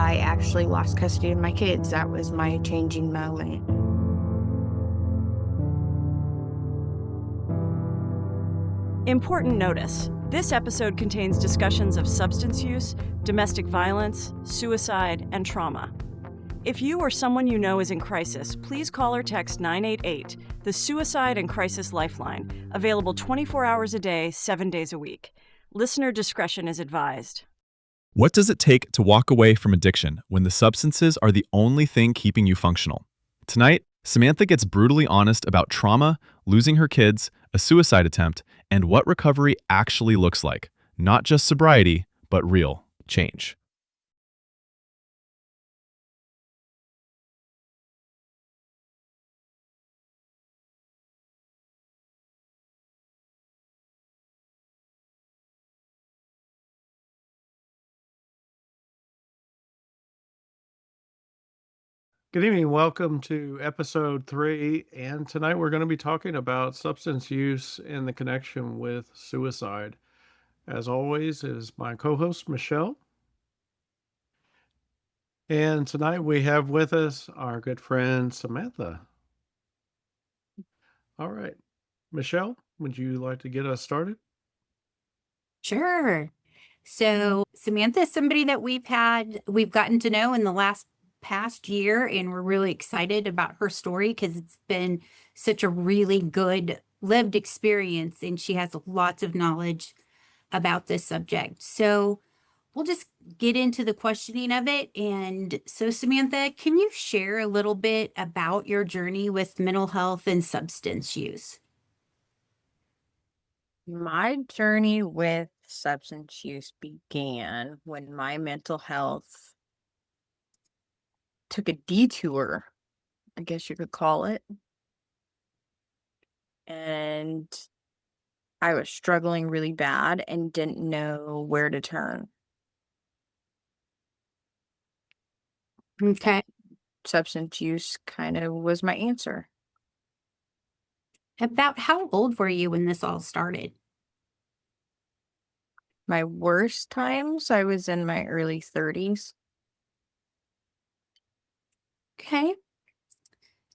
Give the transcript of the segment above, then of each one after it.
I actually lost custody of my kids. That was my changing moment. Important notice. This episode contains discussions of substance use, domestic violence, suicide, and trauma. If you or someone you know is in crisis, please call or text 988, the Suicide and Crisis Lifeline, available 24 hours a day, 7 days a week. Listener discretion is advised. What does it take to walk away from addiction when the substances are the only thing keeping you functional? Tonight, Samantha gets brutally honest about trauma, losing her kids, a suicide attempt, and what recovery actually looks like. Not just sobriety, but real change. Good evening. Welcome to episode 3. And tonight we're going to be talking about substance use and the connection with suicide. As always, is my co-host, Michelle. And tonight we have with us our good friend, Samantha. All right. Michelle, would you like to get us started? Sure. So Samantha is somebody that we've gotten to know in the past year, and we're really excited about her story because it's been such a really good lived experience, and she has lots of knowledge about this subject. So we'll just get into the questioning of it. And so, Samantha, can you share a little bit about your journey with mental health and substance use? My journey with substance use began when my mental health took a detour, I guess you could call it. And I was struggling really bad and didn't know where to turn. Okay. Substance use kind of was my answer. About how old were you when this all started? My worst times, I was in my early 30s. Okay.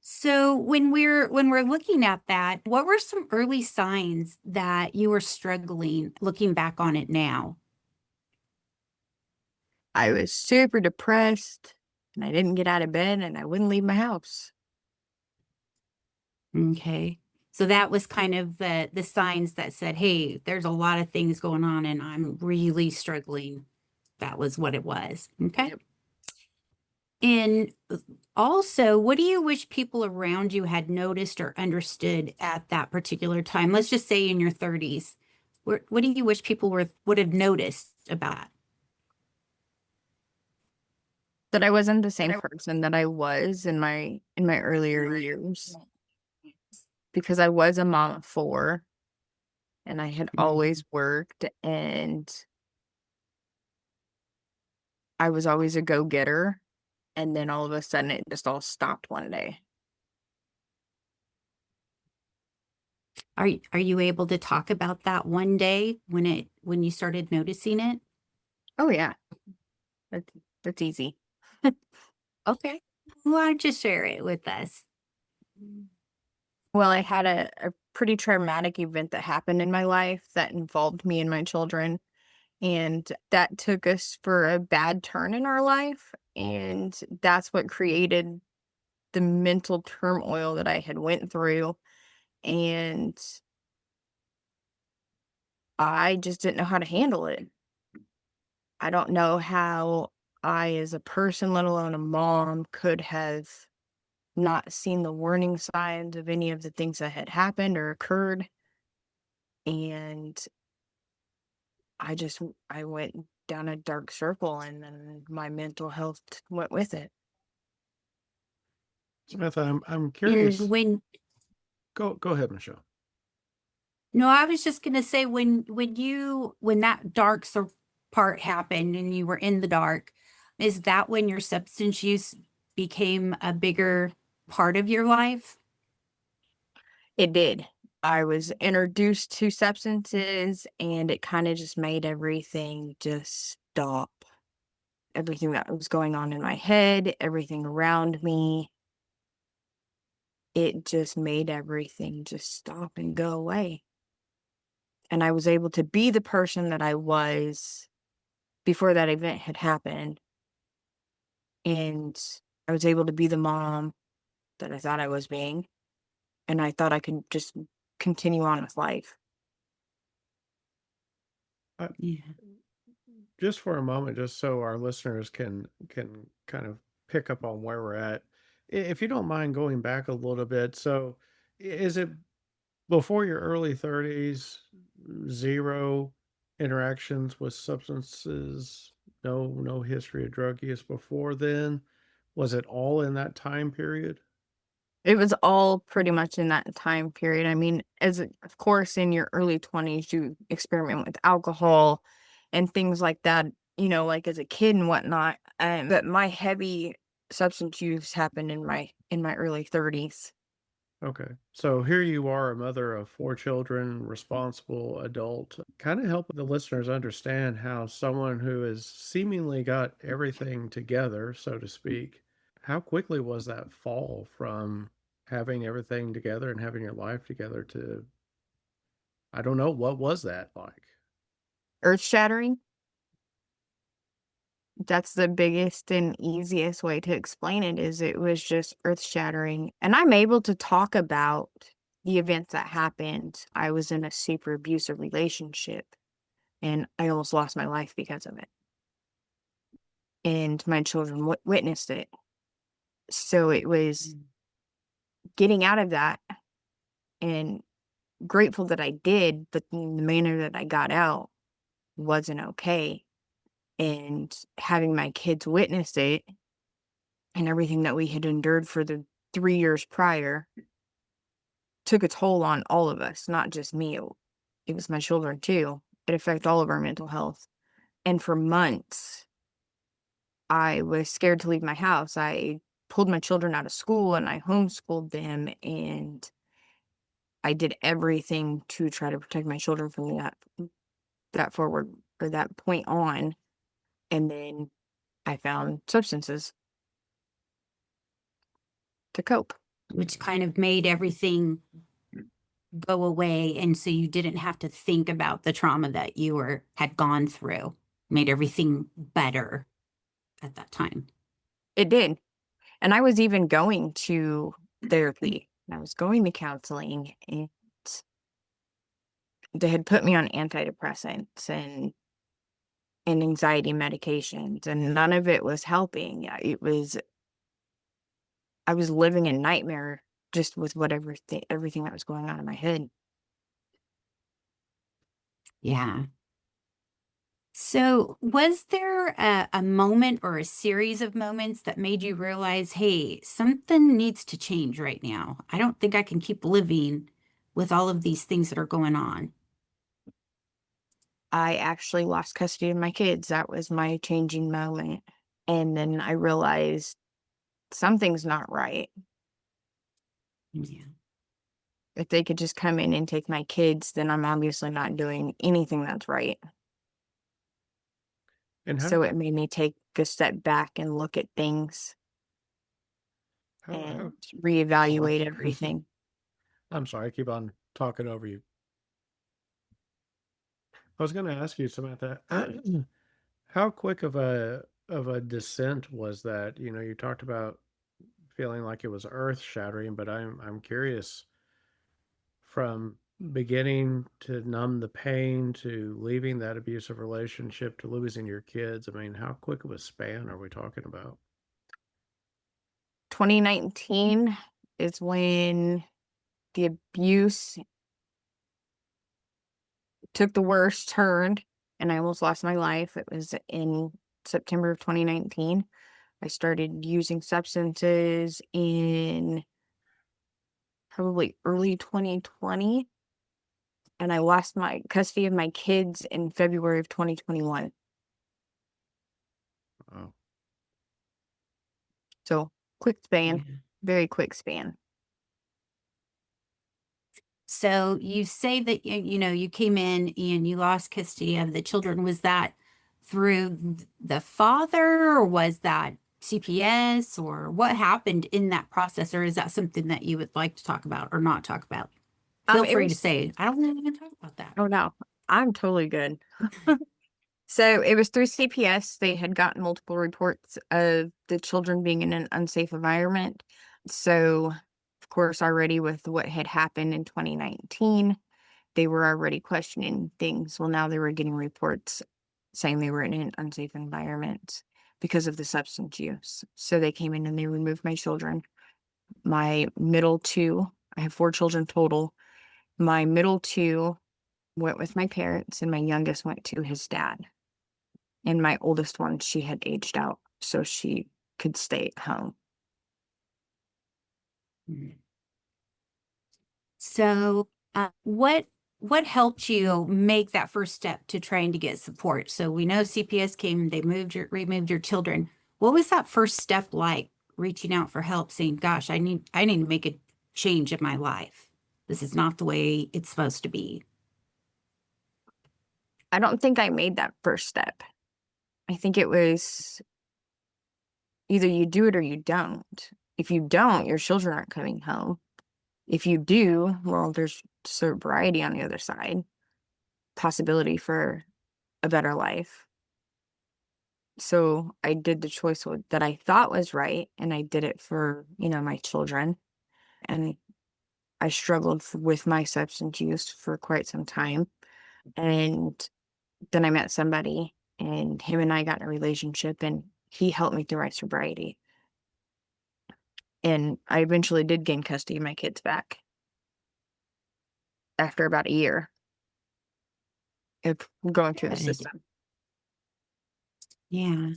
So when we're looking at that, what were some early signs that you were struggling looking back on it now? I was super depressed and I didn't get out of bed and I wouldn't leave my house. Okay. So that was kind of the signs that said, "Hey, there's a lot of things going on and I'm really struggling." That was what it was. Okay. Yep. And also, what do you wish people around you had noticed or understood at that particular time? Let's just say in your 30s. What do you wish people would have noticed about That I wasn't the same person that I was in my earlier years, because I was a mom of 4 and I had always worked and I was always a go-getter, and then all of a sudden it just all stopped one day. Are you able to talk about that one day when you started noticing it? Oh yeah, that's easy. Okay. Why don't you share it with us? Well, I had a pretty traumatic event that happened in my life that involved me and my children, and that took us for a bad turn in our life, and that's what created the mental turmoil that I had went through, and I just didn't know how to handle it. I don't know how I, as a person, let alone a mom, could have not seen the warning signs of any of the things that had happened or occurred. And I went down a dark circle and then my mental health went with it. Samantha, I'm And curious. Go ahead, Michelle. no, I was just gonna say when that part happened and you were in the dark, is that when your substance use became a bigger part of your life? It did. I was introduced to substances and it kind of just made everything just stop. everything that was going on in my head, everything around me, it just made everything just stop and go away. And I was able to be the person that I was before that event had happened. And I was able to be the mom that I thought I was being. And I thought I could just continue on with life. Uh, Yeah. just for a moment, just so our listeners can kind of pick up on where we're at, if you don't mind going back a little bit. So, is it before your early 30s, zero interactions with substances, no history of drug use before then? Was it all in that time period? It was all pretty much in that time period. I mean, of course, in your early 20s, you experiment with alcohol and things like that, like as a kid and whatnot. But my heavy substance use happened in my early 30s. Okay. So here you are, a mother of four children, responsible adult. Kind of help the listeners understand how someone who has seemingly got everything together, so to speak, how quickly was that fall from having everything together and having your life together to, I don't know, what was that like? Earth shattering. That's the biggest and easiest way to explain it is it was just earth shattering. And I'm able to talk about the events that happened. I was in a super abusive relationship and I almost lost my life because of it. And my children witnessed it. So it was getting out of that and grateful that I did, but the manner that I got out wasn't okay. And having my kids witness it and everything that we had endured for the 3 years prior took a toll on all of us, not just me. It was my children too. It affected all of our mental health. And for months, I was scared to leave my house. I pulled my children out of school and I homeschooled them and I did everything to try to protect my children from that forward or that point on. And then I found substances to cope. Which kind of made everything go away. And so you didn't have to think about the trauma that you had gone through, made everything better at that time. It did. And I was even going to therapy. And I was going to counseling and they had put me on antidepressants and anxiety medications and none of it was helping. I was living in nightmare just with everything that was going on in my head. Yeah. So, was there a moment or a series of moments that made you realize, hey, something needs to change right now? I don't think I can keep living with all of these things that are going on. I actually lost custody of my kids. That was my changing moment. And then I realized something's not right. Yeah. If they could just come in and take my kids, then I'm obviously not doing anything that's right. And So it made me take a step back and look at things how and reevaluate everything. I'm sorry, I keep on talking over you. I was going to ask you, Samantha, how quick of a descent was that? You know, you talked about feeling like it was earth shattering, but I'm curious from beginning to numb the pain to leaving that abusive relationship to losing your kids. I mean, how quick of a span are we talking about? 2019 is when the abuse took the worst turn and I almost lost my life. It was in September of 2019. I started using substances in probably early 2020 and I lost my custody of my kids in February of 2021. Oh, So, quick span, Yeah. very quick span. So you say that you came in and you lost custody of the children. Was that through the father, or was that CPS, or what happened in that process? Or is that something that you would like to talk about or not talk about? Feel It free to was, say, I don't really want to talk about that. oh no, I'm totally good. So it was through CPS. They had gotten multiple reports of the children being in an unsafe environment. So, of course, already with what had happened in 2019, they were already questioning things. Well, now they were getting reports saying they were in an unsafe environment because of the substance use. So they came in and they removed my children. My middle two, I have 4 children total. My middle two went with my parents, and my youngest went to his dad. And my oldest one, she had aged out, so she could stay at home. Mm. So, what helped you make that first step to trying to get support? So we know CPS came, they removed your children. What was that first step like? Reaching out for help, saying, "Gosh, I need to make a change in my life. This is not the way it's supposed to be." I don't think I made that first step. I think it was either you do it or you don't. If you don't, your children aren't coming home. If you do, well, there's sobriety on the other side, possibility for a better life. So I did the choice that I thought was right, and I did it for, my children. And I struggled with my substance use for quite some time. And then I met somebody, and him and I got in a relationship, and he helped me through my sobriety. And I eventually did gain custody of my kids back after about a year of going through the Good. system. Yeah.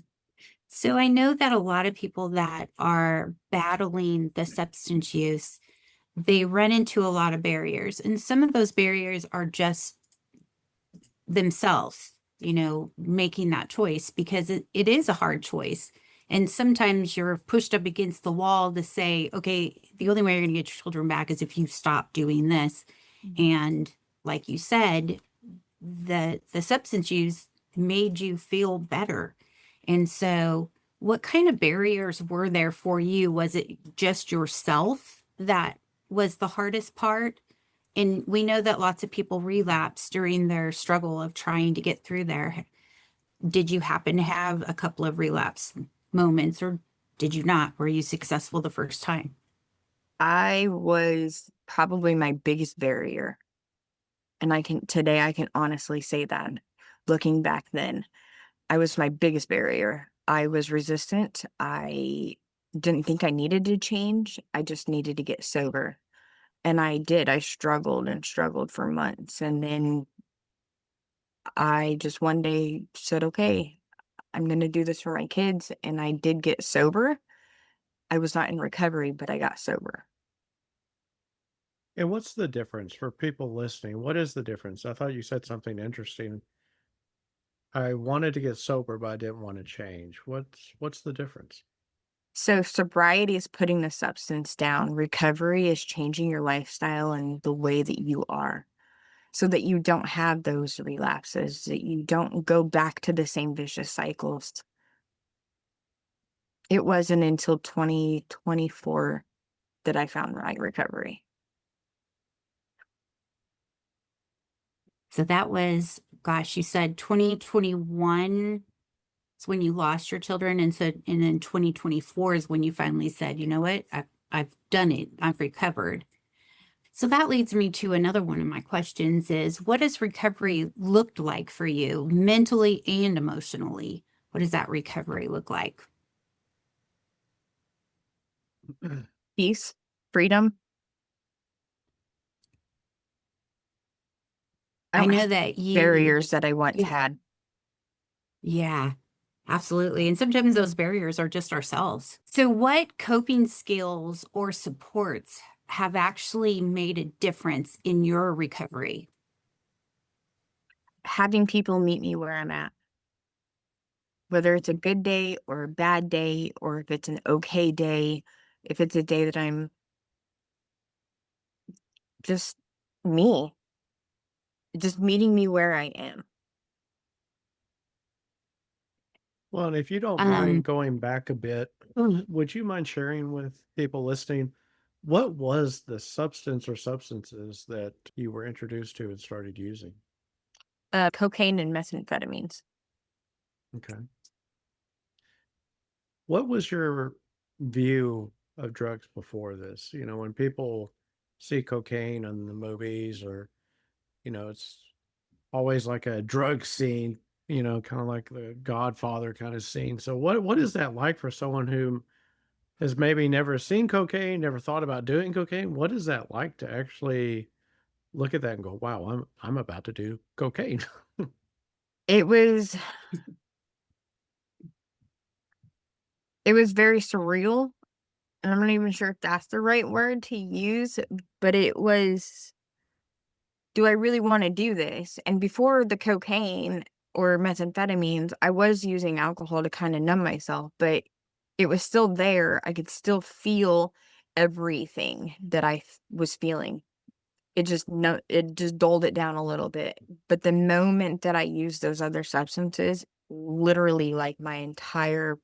So I know that a lot of people that are battling the substance use, they run into a lot of barriers. And some of those barriers are just themselves, making that choice, because it is a hard choice. And sometimes you're pushed up against the wall to say, okay, the only way you're going to get your children back is if you stop doing this. And like you said, the substance use made you feel better. And so what kind of barriers were there for you? Was it just yourself that was the hardest part? And we know that lots of people relapse during their struggle of trying to get through there. Did you happen to have a couple of relapse moments, or did you not? Were you successful the first time? I was probably my biggest barrier. And today I can honestly say that. Looking back then, I was my biggest barrier. I was resistant. I didn't think I needed to change. I just needed to get sober. And I did. I struggled and struggled for months. And then I just one day said, okay, I'm going to do this for my kids. And I did get sober. I was not in recovery, but I got sober. And what's the difference for people listening? What is the difference? I thought you said something interesting. I wanted to get sober, but I didn't want to change. What's the difference? So, sobriety is putting the substance down. Recovery is changing your lifestyle and the way that you are so that you don't have those relapses, that you don't go back to the same vicious cycles. It wasn't until 2024 that I found my recovery. So that was, gosh, you said 2021 is when you lost your children. And then 2024 is when you finally said, you know what, I've done it. I've recovered. So that leads me to another one of my questions is, what has recovery looked like for you mentally and emotionally? What does that recovery look like? Peace, freedom. I I don't know have that barriers that I once had. yeah, absolutely. And sometimes those barriers are just ourselves. So, what coping skills or supports have actually made a difference in your recovery? Having people meet me where I'm at, whether it's a good day or a bad day, or if it's an okay day, if it's a day that I'm just me, just meeting me where I am. Well, and if you don't mind Um, going back a bit, would you mind sharing with people listening what was the substance or substances that you were introduced to and started using? Cocaine and methamphetamines. Okay. What was your view of drugs before this? You know, when people see cocaine in the movies or, it's always like a drug scene, kind of like the Godfather kind of scene. So what is that like for someone who has maybe never seen cocaine, never thought about doing cocaine? What is that like to actually look at that and go, "Wow, I'm about to do cocaine." It was it was very surreal, and I'm not even sure if that's the right word to use, but it was, "Do I really wanna do this?" And before the cocaine or methamphetamines, I was using alcohol to kinda numb myself, but it was still there. I could still feel everything that was feeling. It just dulled it down a little bit, but the moment that I used those other substances, literally, like, my entire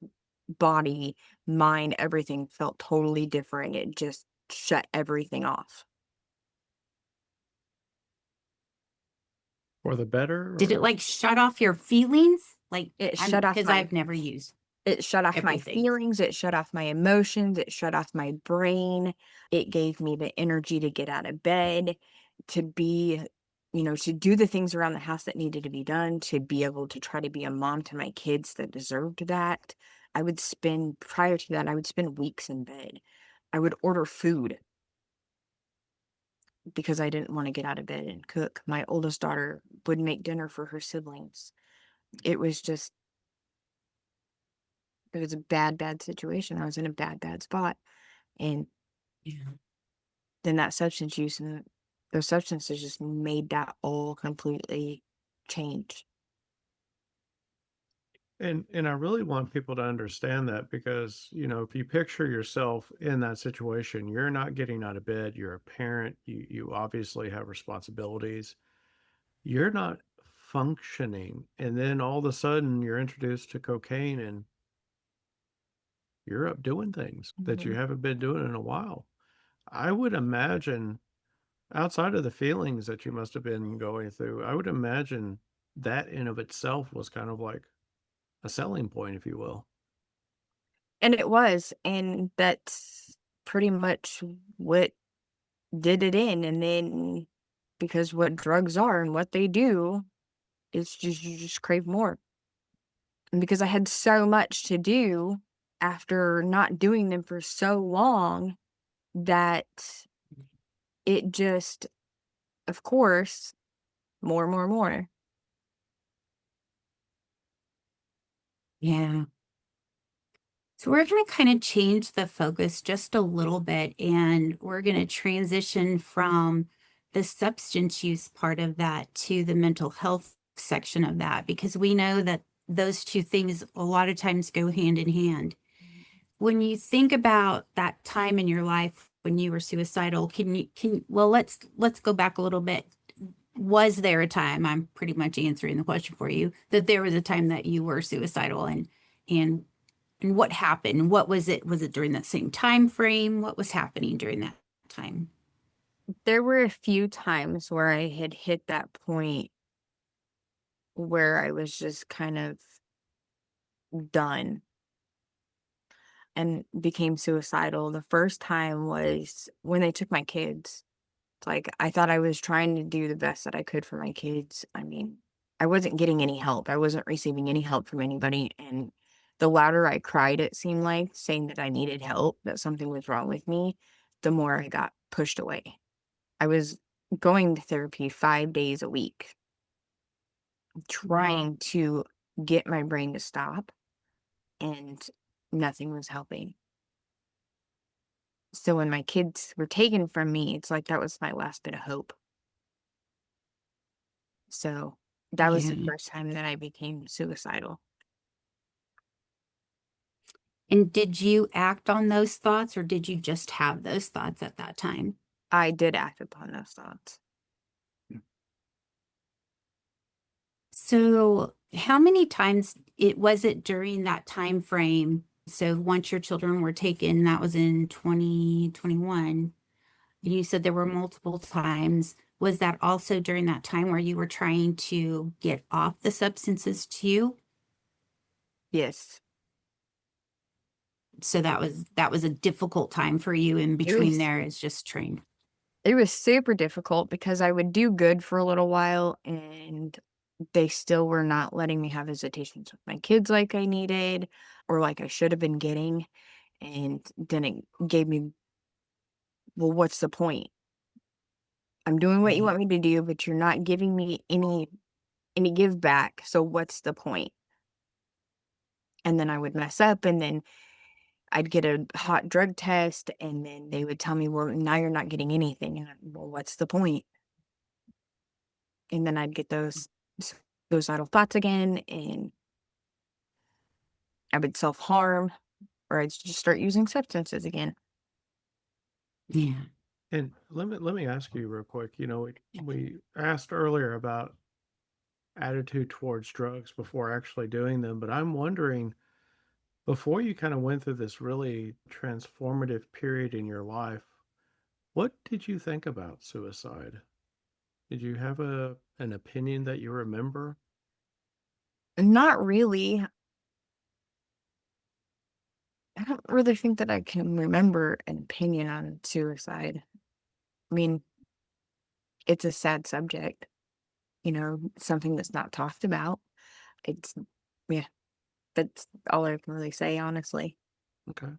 body, mind, everything felt totally different. It just shut everything off. For the better did it or like shut off your feelings? Like It I'm shut off because my I've never used It shut off my everything. feelings, it shut off my emotions, it shut off my brain. It gave me the energy to get out of bed, to be, to do the things around the house that needed to be done, to be able to try to be a mom to my kids that deserved that. Prior to that, I would spend weeks in bed. I would order food because I didn't want to get out of bed and cook. My oldest daughter would make dinner for her siblings. It was just, it was a bad, bad situation. I was in a bad, bad spot. And Yeah. then that substance use and those substances just made that all completely change. and I really want people to understand that because, if you picture yourself in that situation, you're not getting out of bed, you're a parent, you obviously have responsibilities. You're not functioning, and then all of a sudden you're introduced to cocaine and you're up doing things that you Mhm. haven't been doing in a while. I would imagine outside of the feelings that you must have been going through, I would imagine that in of itself was kind of like a selling point, if you will. And it was, and that's pretty much what did it in. And then because what drugs are and what they do is just you just crave more. And because I had so much to do after not doing them for so long that it just, of course, more, more, more. Yeah. So we're going to kind of change the focus just a little bit, and we're going to transition from the substance use part of that to the mental health section of that, because we know that those two things a lot of times go hand in hand. When you think about that time in your life when you were suicidal, well, let's go back a little bit. Was there a time, I'm pretty much answering the question for you, that there was a time that you were suicidal, and and what happened? What was it? Was it during that same time frame? What was happening during that time? There were a few times where I had hit that point where I was just kind of done and became suicidal. The first time was when they took my kids. It's like I thought I was trying to do the best that I could for my kids. I mean, I wasn't getting any help. I wasn't receiving any help from anybody. And the louder I cried, it seemed like, saying that I needed help, that something was wrong with me, the more I got pushed away. I was going to therapy 5 days a week, trying to get my brain to stop, and nothing was helping. So when my kids were taken from me, it's like that was my last bit of hope. So that was the Yeah. first time that I became suicidal. And did you act on those thoughts, or did you just have those thoughts at that time? I did act upon those thoughts. So How many times it during that time frame? So once your children were taken, that was in 2021, and you said there were multiple times. Was that also during that time where you were trying to get off the substances too? Yes. So that was a difficult time for you in It between was there is just trying. it was super difficult because I would do good for a little while and they still were not letting me have visitations with my kids like I needed or like I should have been getting. And then it gave me, well, what's the point? I'm doing what you Right. want me to do, but you're not giving me any give back. So what's the point? And then I would mess up and then I'd get a hot drug test and then they would tell me, well, now you're not getting anything. And well, what's the point? And then I'd get those suicidal thoughts again and I would self-harm or I'd just start using substances again. Yeah. And let me ask you real quick. We asked earlier about attitude towards drugs before actually doing them, but I'm wondering, before you kind of went through this really transformative period in your life, what did you think about suicide? Did you have an opinion that you remember? Not really. I don't really think that I can remember an opinion on suicide. I mean, it's a sad subject, something that's not talked about. It's, yeah, that's all I can really say, honestly. Okay.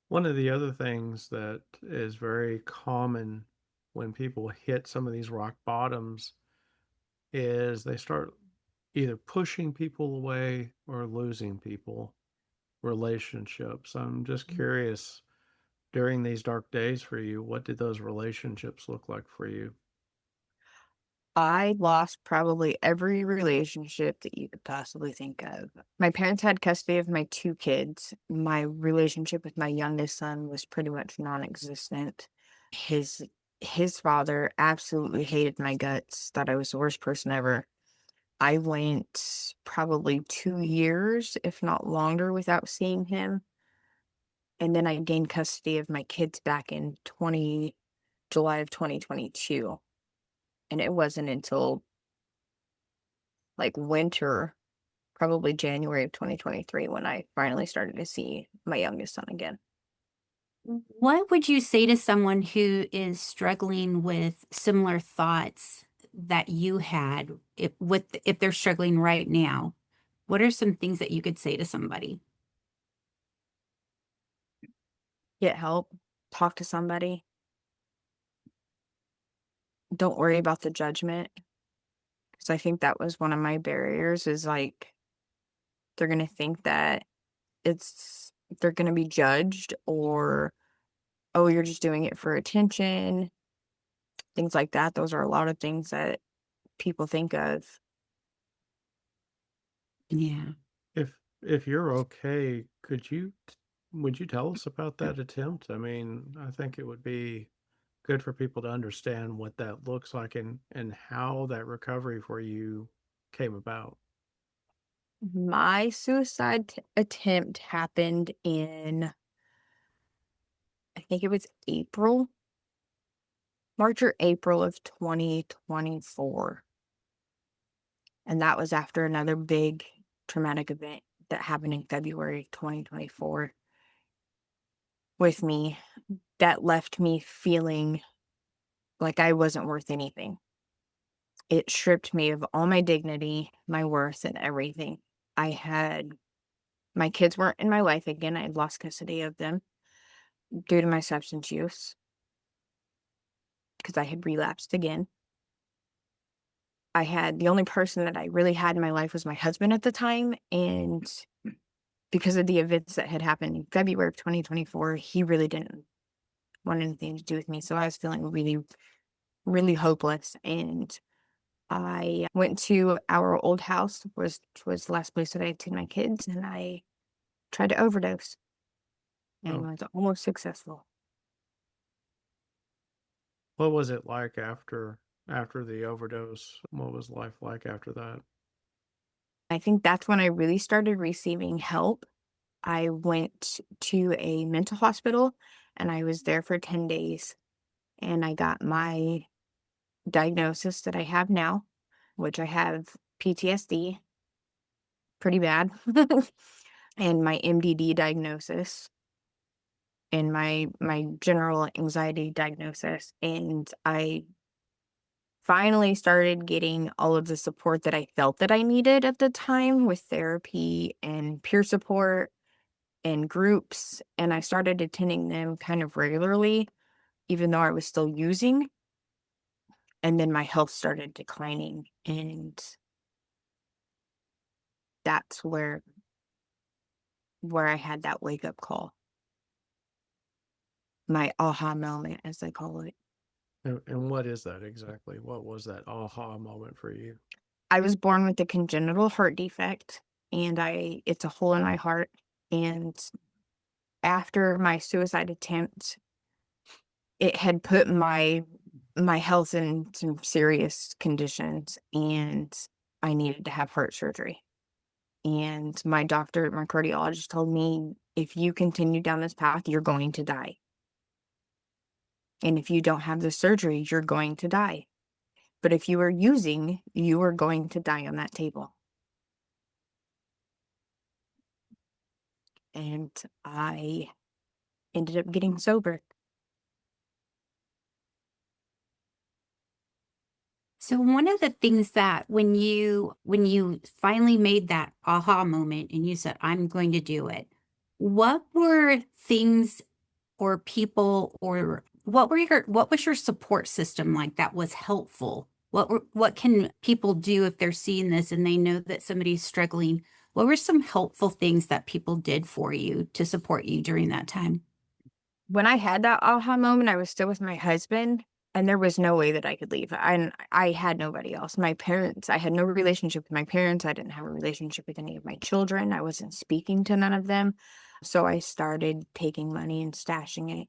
One of the other things that is very common when people hit some of these rock bottoms is they start either pushing people away or losing people, relationships. I'm just curious, during these dark days for you, what did those relationships look like for you? I lost probably every relationship that you could possibly think of. My parents had custody of my two kids. My relationship with my youngest son was pretty much non-existent. His his father absolutely hated my guts, thought I was the worst person ever. I went probably 2 years, if not longer, without seeing him. And then I gained custody of my kids back in July of 2022. And it wasn't until like winter, probably January of 2023, when I finally started to see my youngest son again. What would you say to someone who is struggling with similar thoughts that you had if they're struggling right now? What are some things that you could say to somebody? Get help, talk to somebody. Don't worry about the judgment. Because I think that was one of my barriers is like, they're going to think that they're going to be judged or, oh, you're just doing it for attention, things like that. Those are a lot of things that people think of. Yeah. If you're okay, would you tell us about that attempt? I mean, I think it would be good for people to understand what that looks like and how that recovery for you came about. My suicide attempt happened in, I think it was March or April of 2024. And that was after another big traumatic event that happened in February 2024 with me that left me feeling like I wasn't worth anything. It stripped me of all my dignity, my worth, and everything. My kids weren't in my life again. I had lost custody of them due to my substance use because I had relapsed again. The only person that I really had in my life was my husband at the time. And because of the events that had happened in February of 2024, he really didn't want anything to do with me. So I was feeling really, really hopeless. And I went to our old house, was the last place that I had seen my kids, and I tried to overdose and Oh, was almost successful. what was it like after the overdose? What was life like after that? I think that's when I really started receiving help. I went to a mental hospital and I was there for 10 days and I got my diagnosis that I have now, which I have PTSD, pretty bad, and my MDD diagnosis and my general anxiety diagnosis. And I finally started getting all of the support that I felt that I needed at the time with therapy and peer support and groups. And I started attending them kind of regularly, even though I was still using. And then my health started declining. And that's where I had that wake up call. My aha moment, as they call it. And what is that exactly? What was that aha moment for you? I was born with a congenital heart defect, and it's a hole in my heart. And after my suicide attempt, it had put my health in some serious conditions, and I needed to have heart surgery. And my doctor, my cardiologist told me, if you continue down this path, you're going to die. And if you don't have the surgery, you're going to die. But if you are using, you are going to die on that table. And I ended up getting sober. So one of the things that when you finally made that aha moment and you said, I'm going to do it, what were things or people or what was your support system like that was helpful? What can people do if they're seeing this and they know that somebody's struggling? What were some helpful things that people did for you to support you during that time? When I had that aha moment, I was still with my husband, and there was no way that I could leave. I had nobody else. My parents, I had no relationship with my parents. I didn't have a relationship with any of my children. I wasn't speaking to none of them. So I started taking money and stashing it.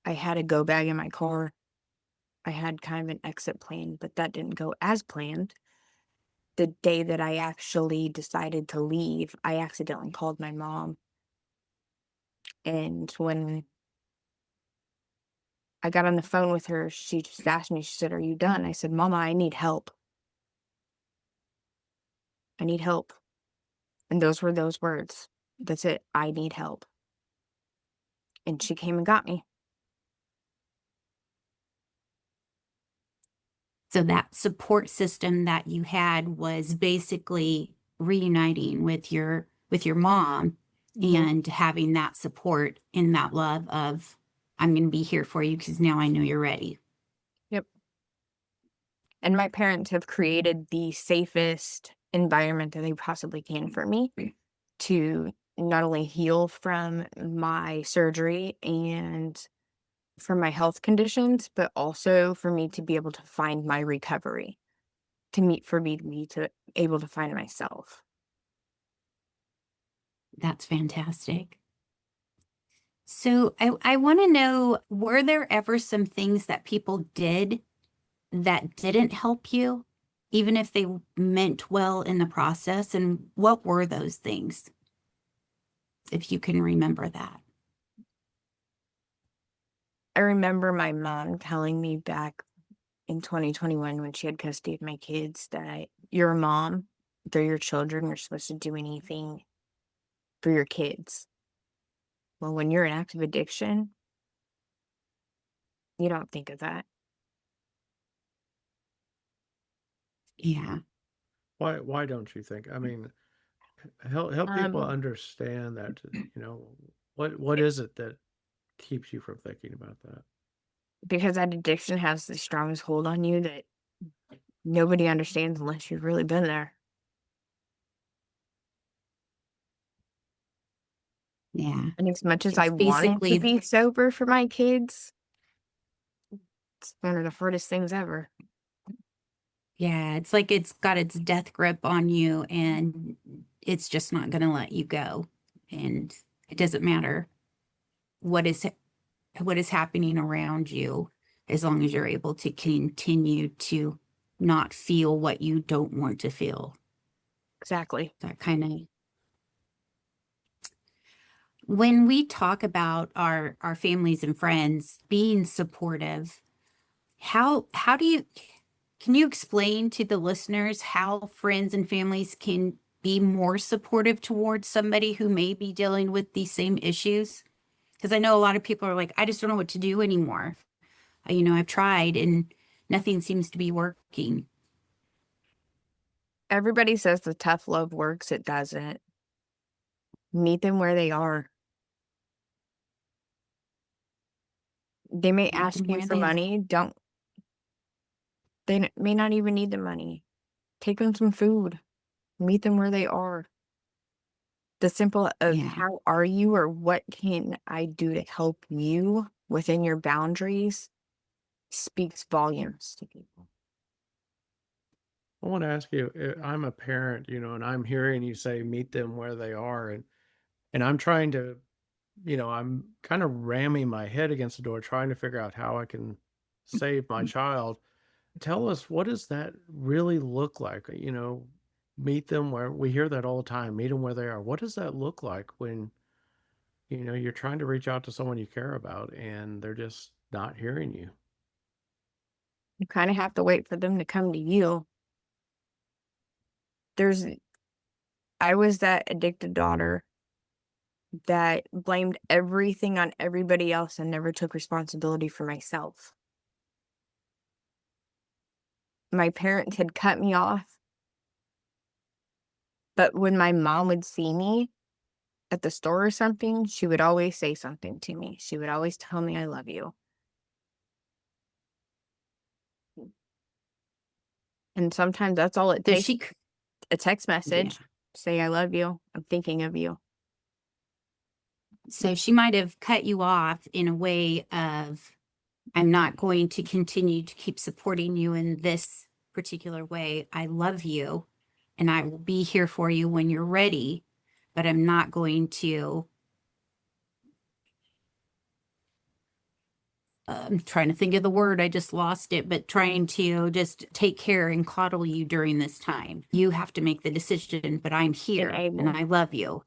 I had a go bag in my car. I had kind of an exit plan, but that didn't go as planned. The day that I actually decided to leave, I accidentally called my mom. And when I got on the phone with her, she just asked me, she said, "Are you done?" I said, "Mama, I need help. I need help." And those were those words. That's it. I need help. And she came and got me. So that support system that you had was basically reuniting with your mom Mhm. and having that support and that love of I'm going to be here for you because now I know you're ready. Yep. And my parents have created the safest environment that they possibly can for me to not only heal from my surgery and from my health conditions, but also for me to be able to find my recovery, for me to able to find myself. That's fantastic. So I want to know, were there ever some things that people did that didn't help you, even if they meant well in the process? And what were those things, if you can remember that? I remember my mom telling me back in 2021 when she had custody of my kids that you're a mom, they're your children, you're supposed to do anything for your kids. Well, when you're in active addiction, you don't think of that. Yeah. Why don't you think? I mean, help people Um, understand that, what is it that keeps you from thinking about that? because that addiction has the strongest hold on you that nobody understands unless you've really been there. Yeah. And as much as I It's wanted to basically, be sober for my kids, it's one of the hardest things ever. yeah, it's like it's got its death grip on you and it's just not going to let you go. And it doesn't matter what is what is happening around you as long as you're able to continue to not feel what you don't want to feel. Exactly. That kind of, when we talk about our families and friends being supportive, how do you, can you explain to the listeners how friends and families can be more supportive towards somebody who may be dealing with these same issues? Because I know a lot of people are like, I just don't know what to do anymore. I've tried and nothing seems to be working. Everybody says the tough love works. It doesn't. Meet them where they are. They may Meet ask them you where for they are. money. They may not even need the money. Take them some food. Meet them where they are. The simple of Yeah. how are you or what can I do to help you within your boundaries speaks volumes to people. I want to ask you, I'm a parent, and I'm hearing you say meet them where they are, and I'm trying to, I'm kind of ramming my head against the door, trying to figure out how I can save my child. Tell us, what does that really look like? Meet them where we hear that all the time, meet them where they are. What does that look like when, you're trying to reach out to someone you care about and they're just not hearing you? You kind of have to wait for them to come to you. I was that addicted daughter that blamed everything on everybody else and never took responsibility for myself. My parents had cut me off, but when my mom would see me at the store or something, she would always say something to me. She would always tell me, I love you. And sometimes that's all it Does takes. she? A text Yeah. message, say, I love you. I'm thinking of you. So she might have cut you off in a way of, I'm not going to continue to keep supporting you in this particular way. I love you and I will be here for you when you're ready, but I'm not going to. I'm trying to think of the word, I just lost it, but trying to just take care and coddle you during this time. You have to make the decision, but I'm here and Enable. I love you.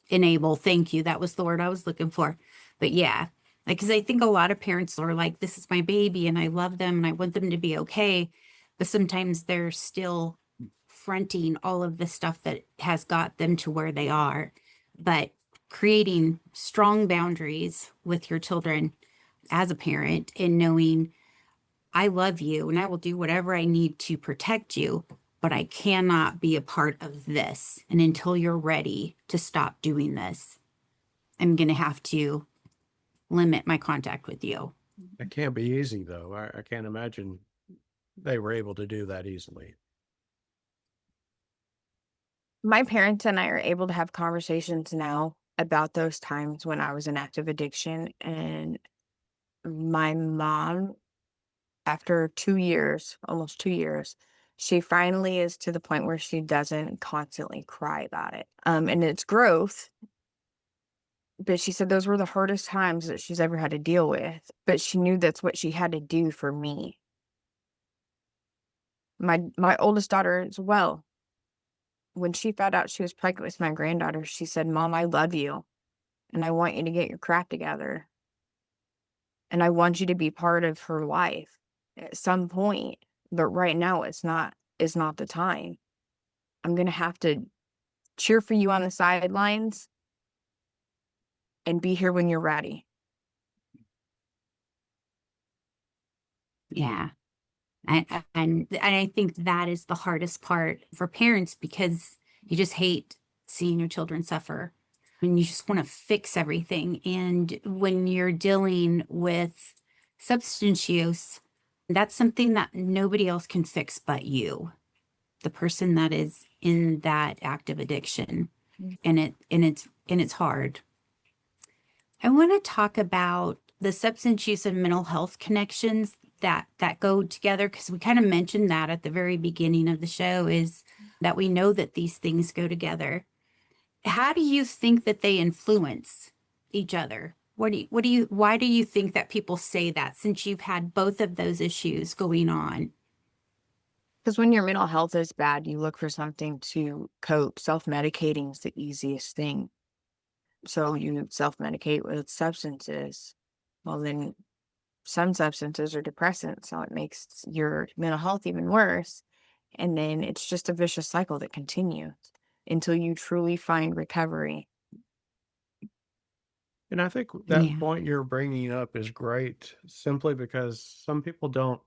Enable, thank you. That was the word I was looking for. But yeah, like, because I think a lot of parents are like, this is my baby and I love them and I want them to be okay. But sometimes they're still fronting all of the stuff that has got them to where they are. But creating strong boundaries with your children as a parent and knowing I love you and I will do whatever I need to protect you, but I cannot be a part of this. And until you're ready to stop doing this, I'm going to have to limit my contact with you. It can't be easy, though. I can't imagine they were able to do that easily. My parents and I are able to have conversations now about those times when I was in active addiction. And my mom, after 2 years, almost 2 years, she finally is to the point where she doesn't constantly cry about it. And it's growth. But she said those were the hardest times that she's ever had to deal with. But she knew that's what she had to do for me. My oldest daughter as well. When she found out she was pregnant with my granddaughter, she said, Mom, I love you. And I want you to get your crap together. And I want you to be part of her life at some point. But right now it's not the time. I'm gonna have to cheer for you on the sidelines and be here when you're ready. Yeah. And I think that is the hardest part for parents because you just hate seeing your children suffer and you just want to fix everything. And when you're dealing with substance use, that's something that nobody else can fix but you, the person that is in that active addiction. And it's hard. I want to talk about the substance use and mental health connections that go together because we kind of mentioned that at the very beginning of the show is that we know that these things go together. How do you think that they influence each other? Why do you think that people say that since you've had both of those issues going on? Because when your mental health is bad, you look for something to cope. Self-medicating is the easiest thing. So you self-medicate with substances. Well, then some substances are depressants, so it makes your mental health even worse. And then it's just a vicious cycle that continues until you truly find recovery. And I think that Yeah. point you're bringing up is great simply because some people don't.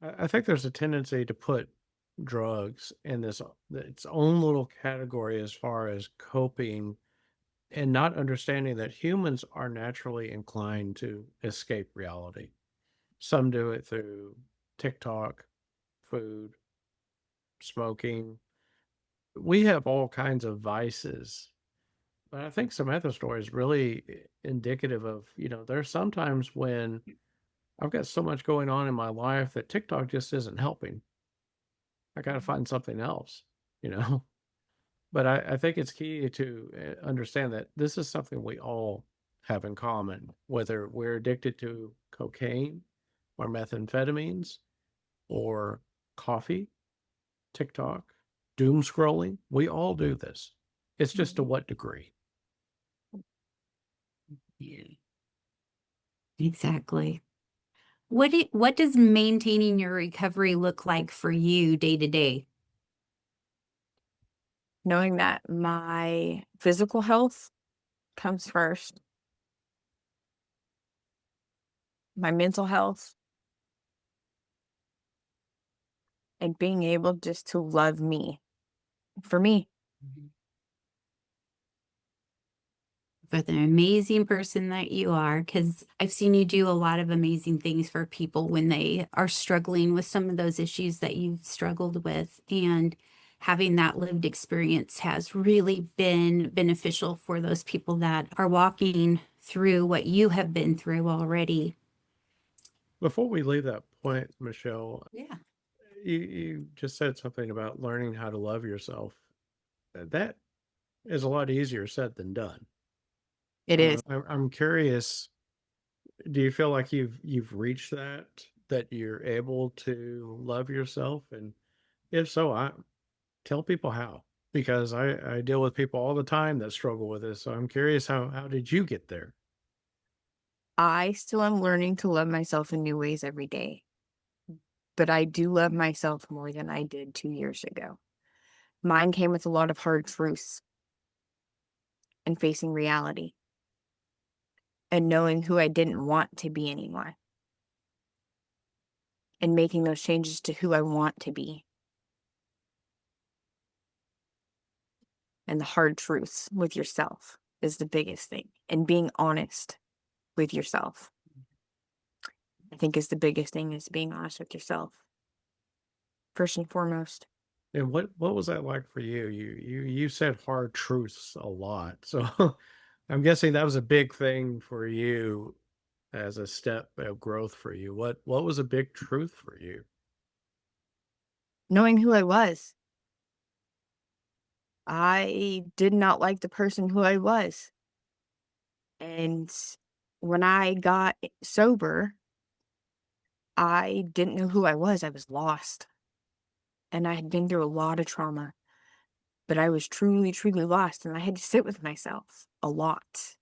I think there's a tendency to put drugs in this its own little category as far as coping and not understanding that humans are naturally inclined to escape reality. Some do it through TikTok, food, smoking. We have all kinds of vices. But I think Samantha's story is really indicative of, there's sometimes when I've got so much going on in my life that TikTok just isn't helping. I got to find something else, you know? But I think it's key to understand that this is something we all have in common, whether we're addicted to cocaine or methamphetamines or coffee, TikTok, doom scrolling. We all do this. It's just to what degree. Yeah. Exactly. What does maintaining your recovery look like for you day to day? Knowing that my physical health comes first, my mental health, and being able just to love me for me. For the amazing person that you are, because I've seen you do a lot of amazing things for people when they are struggling with some of those issues that you've struggled with. And having that lived experience has really been beneficial for those people that are walking through what you have been through already. Before we leave that point, Michelle, Yeah. you just said something about learning how to love yourself. That is a lot easier said than done. It is. I'm curious. Do you feel like you've reached that you're able to love yourself? And if so, I tell people how, because I deal with people all the time that struggle with this. So I'm curious, how did you get there? I still am learning to love myself in new ways every day, but I do love myself more than I did 2 years ago. Mine came with a lot of hard truths and facing reality and knowing who I didn't want to be anymore and making those changes to who I want to be. And the hard truths with yourself is the biggest thing. And being honest with yourself, I think, is the biggest thing, is being honest with yourself, first and foremost. And what was that like for you? You said hard truths a lot. So I'm guessing that was a big thing for you as a step of growth for you. What was a big truth for you? Knowing who I was. I did not like the person who I was. And when I got sober, I didn't know who I was. I was lost. And I had been through a lot of trauma, but I was truly, truly lost. And I had to sit with myself a lot.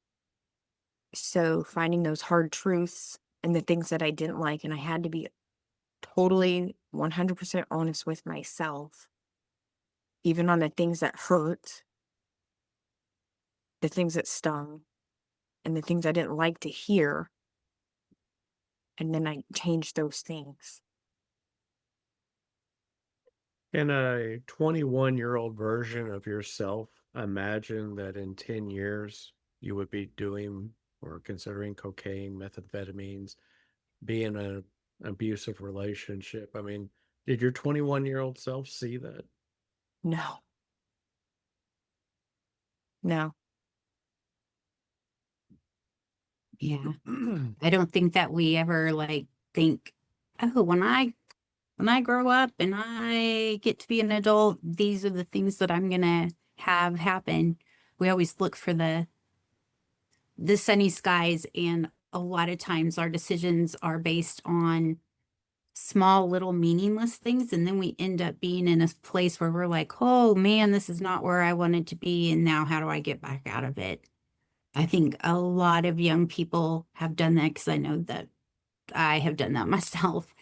So finding those hard truths and the things that I didn't like, and I had to be totally 100% honest with myself, even on the things that hurt, the things that stung, and the things I didn't like to hear. And then I changed those things. Can a 21-year-old version of yourself imagine that in 10 years you would be doing or considering cocaine, methamphetamines, be in an abusive relationship? I mean, did your 21-year-old self see that? No, no. Yeah. I don't think that we ever think, oh, when I grow up and I get to be an adult, these are the things that I'm gonna have happen. We always look for the sunny skies, and a lot of times our decisions are based on small little meaningless things, and then we end up being in a place where we're like, oh man, this is not where I wanted to be, and now how do I get back out of it? I think a lot of young people have done that, because I know that I have done that myself.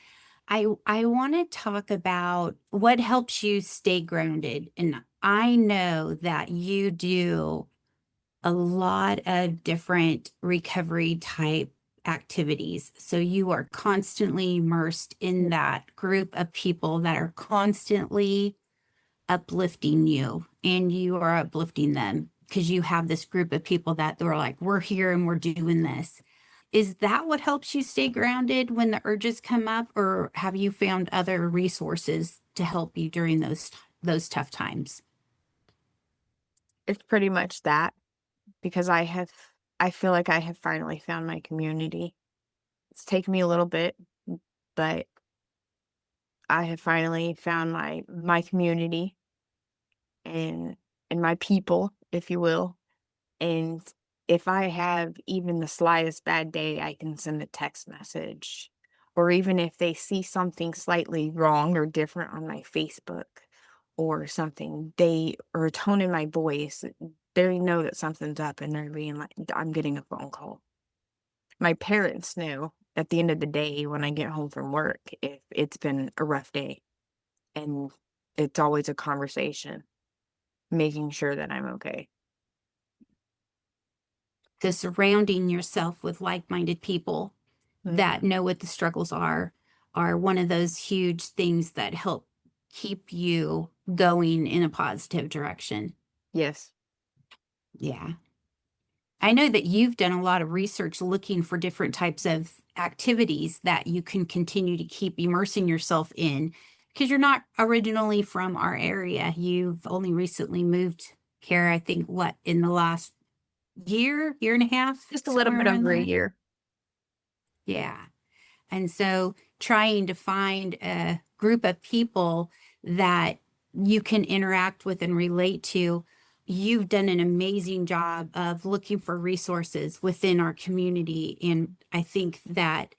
I want to talk about what helps you stay grounded. And I know that you do a lot of different recovery type activities. So you are constantly immersed in that group of people that are constantly uplifting you, and you are uplifting them because you have this group of people that they're like, we're here and we're doing this. Is that what helps you stay grounded when the urges come up, or have you found other resources to help you during those tough times? It's pretty much that, because I feel like I have finally found my community. It's taken me a little bit, but I have finally found my community and my people, if you will. And if I have even the slightest bad day, I can send a text message. Or even if they see something slightly wrong or different on my Facebook or something, or a tone in my voice, they know that something's up and they're being like, I'm getting a phone call. My parents know at the end of the day when I get home from work if it's been a rough day. And it's always a conversation, making sure that I'm okay. The surrounding yourself with like-minded people that know what the struggles are one of those huge things that help keep you going in a positive direction. Yes. Yeah. I know that you've done a lot of research looking for different types of activities that you can continue to keep immersing yourself in, because you're not originally from our area. You've only recently moved here, I think, what, in the last year and a half? Just a little bit Somewhere in over a there? year. Yeah. And so trying to find a group of people that you can interact with and relate to, you've done an amazing job of looking for resources within our community. And I think that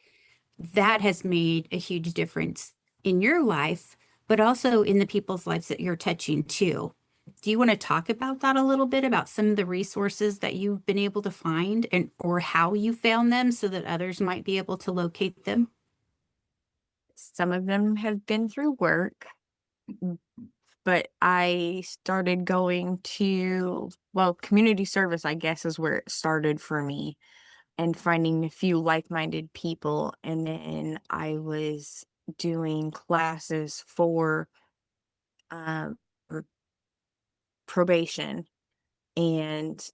that has made a huge difference in your life, but also in the people's lives that you're touching too. Do you want to talk about that a little bit, about some of the resources that you've been able to find, and or how you found them so that others might be able to locate them? Some of them have been through work, but I started going to, well, community service, I guess, is where it started for me, and finding a few like-minded people. And then I was doing classes for um, pr- probation. And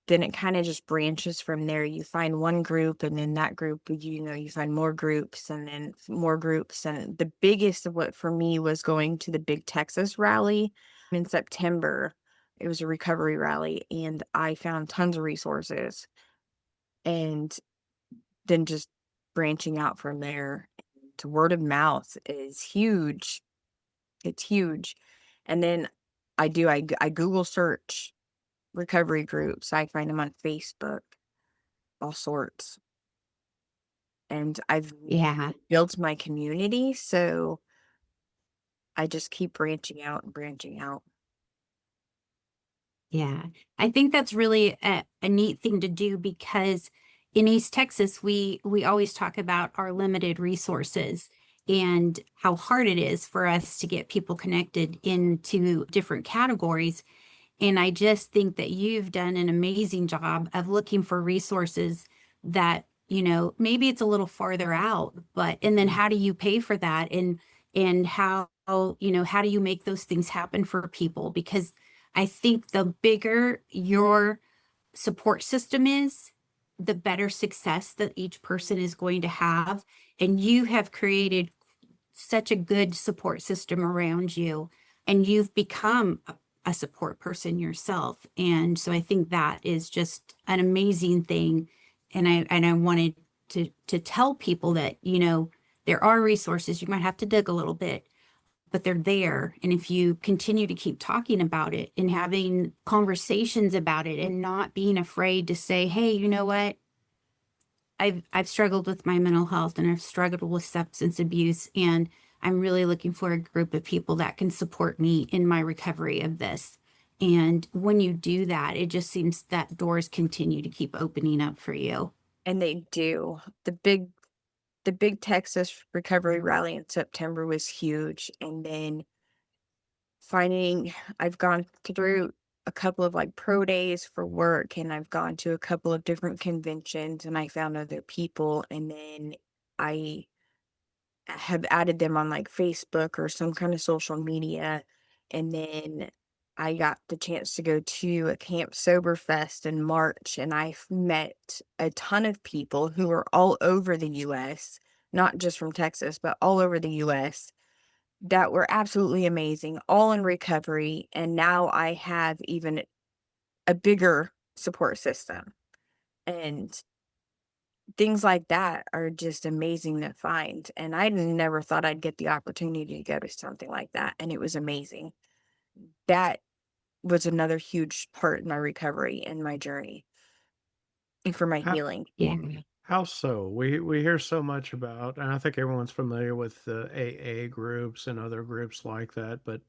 then it kind of just branches from there. You find one group, and then that group, you find more groups, and then more groups. And the biggest of what for me was going to the big Texas rally in September. It was a recovery rally, and I found tons of resources. And then just branching out from there to word of mouth is huge. It's huge. And then I Google search recovery groups. I find them on Facebook, all sorts. And I've Yeah. built my community, so I just keep branching out and branching out. Yeah, I think that's really a neat thing to do, because in East Texas, we always talk about our limited resources and how hard it is for us to get people connected into different categories. And I just think that you've done an amazing job of looking for resources that, maybe it's a little farther out, but, and then how do you pay for that? And how do you make those things happen for people? Because I think the bigger your support system is, the better success that each person is going to have. And you have created such a good support system around you, and you've become a support person yourself. And so I think that is just an amazing thing. And I wanted to tell people that, there are resources. You might have to dig a little bit, but they're there. And if you continue to keep talking about it and having conversations about it and not being afraid to say, hey, you know what? I've struggled with my mental health and I've struggled with substance abuse, and I'm really looking for a group of people that can support me in my recovery of this. And when you do that, it just seems that doors continue to keep opening up for you. And they do. The big Texas recovery rally in September was huge. And then finding I've gone through a couple of like pro days for work, and I've gone to a couple of different conventions, and I found other people, and then I have added them on like Facebook or some kind of social media. And then I got the chance to go to a Camp Sober Fest in March, and I've met a ton of people who are all over the US, not just from Texas, but all over the US, that were absolutely amazing, all in recovery. And now I have even a bigger support system. And things like that are just amazing to find. And I never thought I'd get the opportunity to go to something like that. And it was amazing. That was another huge part in my recovery and my journey and for my How, healing. Yeah. how so? We hear so much about, and I think everyone's familiar with the AA groups and other groups like that, but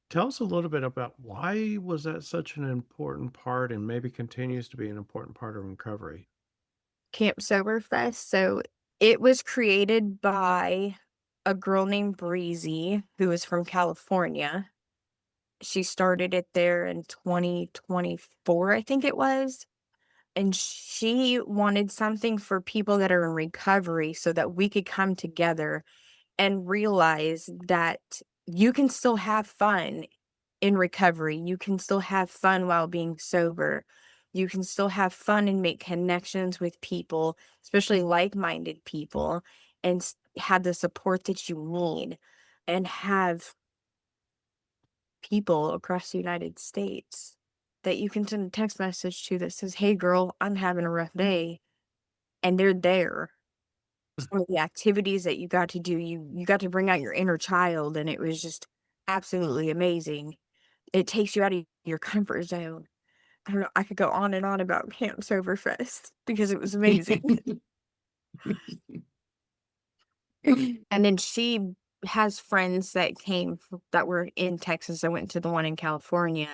tell us a little bit about why was that such an important part and maybe continues to be an important part of recovery? Camp Sober Fest. So it was created by a girl named Breezy, who is from California. She started it there in 2024, I think it was. And she wanted something for people that are in recovery so that we could come together and realize that you can still have fun in recovery. You can still have fun while being sober. You can still have fun and make connections with people, especially like-minded people, and have the support that you need, and have people across the United States that you can send a text message to that says, "Hey girl, I'm having a rough day." And they're there. Some of the activities that you got to do, you got to bring out your inner child, and it was just absolutely amazing. It takes you out of your comfort zone. I don't know, I could go on and on about Camp Soberfest because it was amazing. And then she has friends that that were in Texas. I went to the one in California,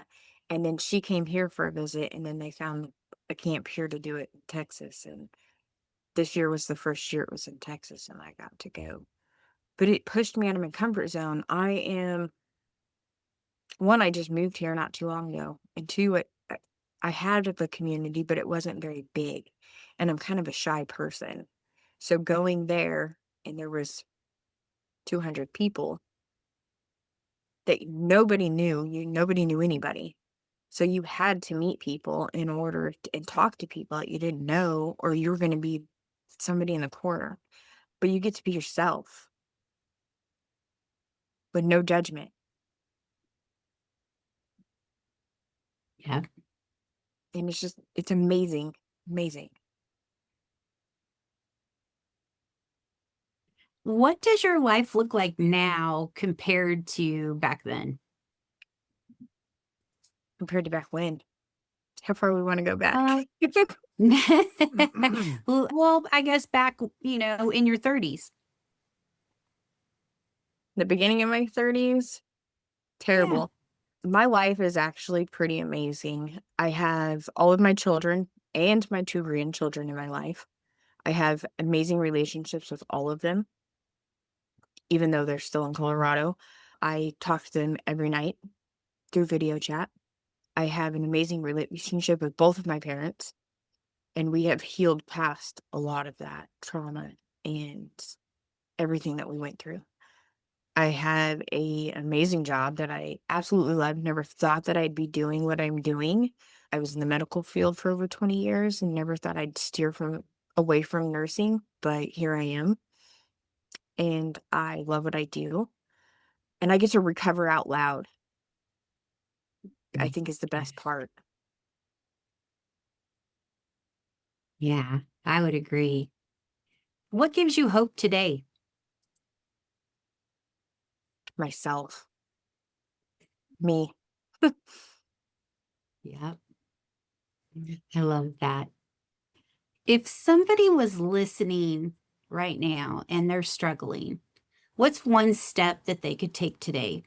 and then she came here for a visit, and then they found a camp here to do it in Texas. And this year was the first year it was in Texas, and I got to go. But it pushed me out of my comfort zone. One, I just moved here not too long ago, and two, I had the community, but it wasn't very big, and I'm kind of a shy person. So going there, and there was 200 people that nobody knew anybody. So you had to meet people in order and talk to people that you didn't know, or you were going to be somebody in the corner. But you get to be yourself with no judgment. Yeah. And it's amazing. Amazing. What does your life look like now compared to back then? Compared to back when. How far we want to go back. Well, I guess back, in your 30s. The beginning of my 30s, terrible. My life is actually pretty amazing. I have all of my children and my 2 grandchildren in my life. I have amazing relationships with all of them, even though they're still in Colorado. I talk to them every night through video chat. I have an amazing relationship with both of my parents, and we have healed past a lot of that trauma and everything that we went through. I have a amazing job that I absolutely love. Never thought that I'd be doing what I'm doing. I was in the medical field for over 20 years and never thought I'd steer away from nursing, but here I am, and I love what I do, and I get to recover out loud. I think is the best part. Yeah, I would agree. What gives you hope today? Myself. Me. Yeah, I love that. If somebody was listening right now and they're struggling, what's one step that they could take today?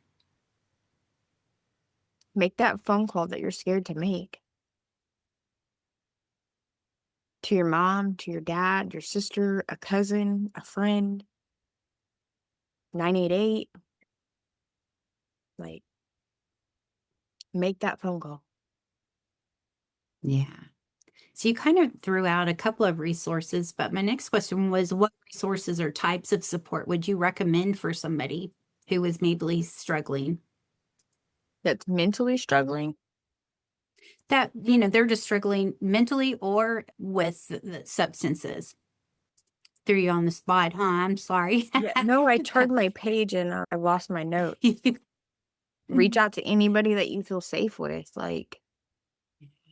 Make that phone call that you're scared to make. To your mom, to your dad, your sister, a cousin, a friend, 988. Like, make that phone call. Yeah. So you kind of threw out a couple of resources, but my next question was what resources or types of support would you recommend for somebody who is maybe struggling? That's mentally struggling. That, they're just struggling mentally or with the substances. Threw you on the spot, huh? I'm sorry. Yeah, no, I turned my page and I lost my note. Reach out to anybody that you feel safe with. Like,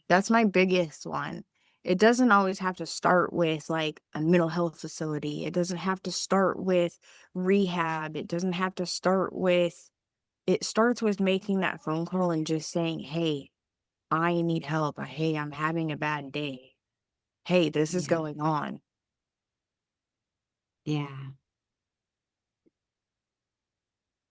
that's my biggest one. It doesn't always have to start with like a mental health facility. It doesn't have to start with rehab. It doesn't have to start with, it starts with making that phone call and just saying, hey, I need help. Hey, I'm having a bad day. Hey, this is Yeah. going on. Yeah.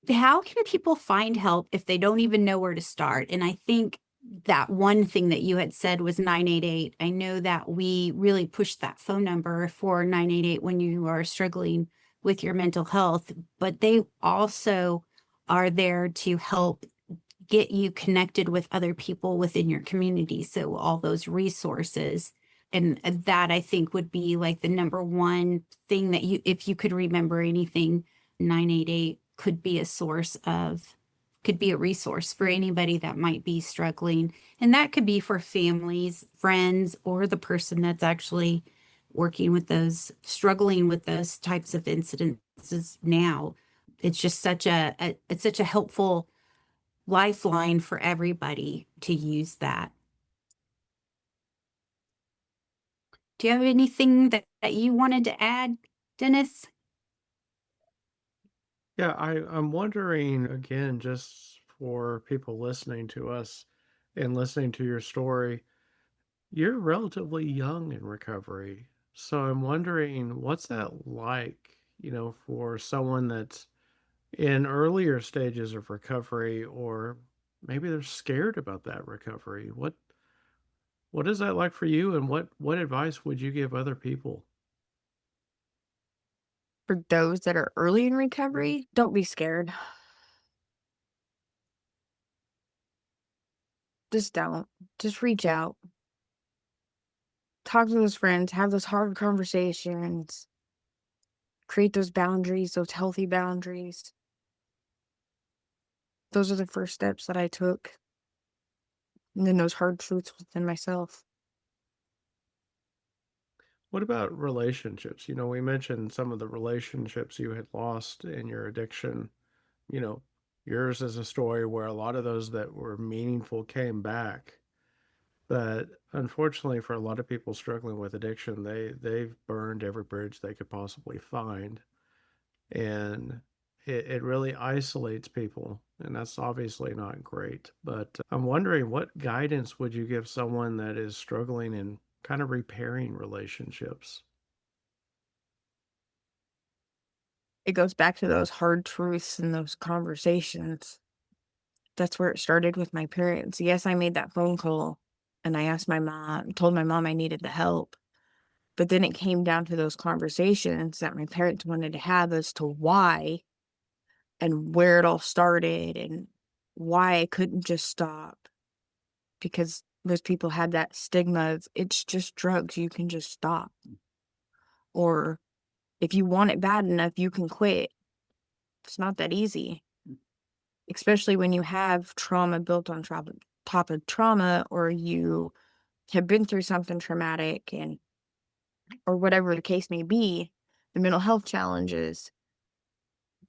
How can people find help if they don't even know where to start? And I think that one thing that you had said was 988. I know that we really pushed that phone number for 988 when you are struggling with your mental health, but they also are there to help get you connected with other people within your community. So all those resources. And that I think would be like the number one thing that if you could remember anything, 988 could be could be a resource for anybody that might be struggling. And that could be for families, friends, or the person that's actually working with struggling with those types of incidences now. It's just it's such a helpful lifeline for everybody to use that. Do you have anything that you wanted to add, Dennis? Yeah, I'm wondering again, just for people listening to us and listening to your story, you're relatively young in recovery. So I'm wondering what's that like, for someone that's in earlier stages of recovery, or maybe they're scared about that recovery. What is that like for you, and what advice would you give other people? For those that are early in recovery, don't be scared. Just don't. Just reach out. Talk to those friends. Have those hard conversations. Create those boundaries, those healthy boundaries. Those are the first steps that I took. And then those hard truths within myself. What about relationships? We mentioned some of the relationships you had lost in your addiction. You know, yours is a story where a lot of those that were meaningful came back. But unfortunately, for a lot of people struggling with addiction, they've burned every bridge they could possibly find, and it really isolates people, and that's obviously not great. But I'm wondering, what guidance would you give someone that is struggling in kind of repairing relationships? It goes back to those hard truths and those conversations. That's where it started with my parents. Yes, I made that phone call and I asked my mom, told my mom I needed the help. But then it came down to those conversations that my parents wanted to have as to why and where it all started and why I couldn't just stop. Because most people had that stigma of it's just drugs, you can just stop. Or if you want it bad enough, you can quit. It's not that easy, especially when you have trauma built on top of trauma, or you have been through something traumatic and or whatever the case may be, the mental health challenges.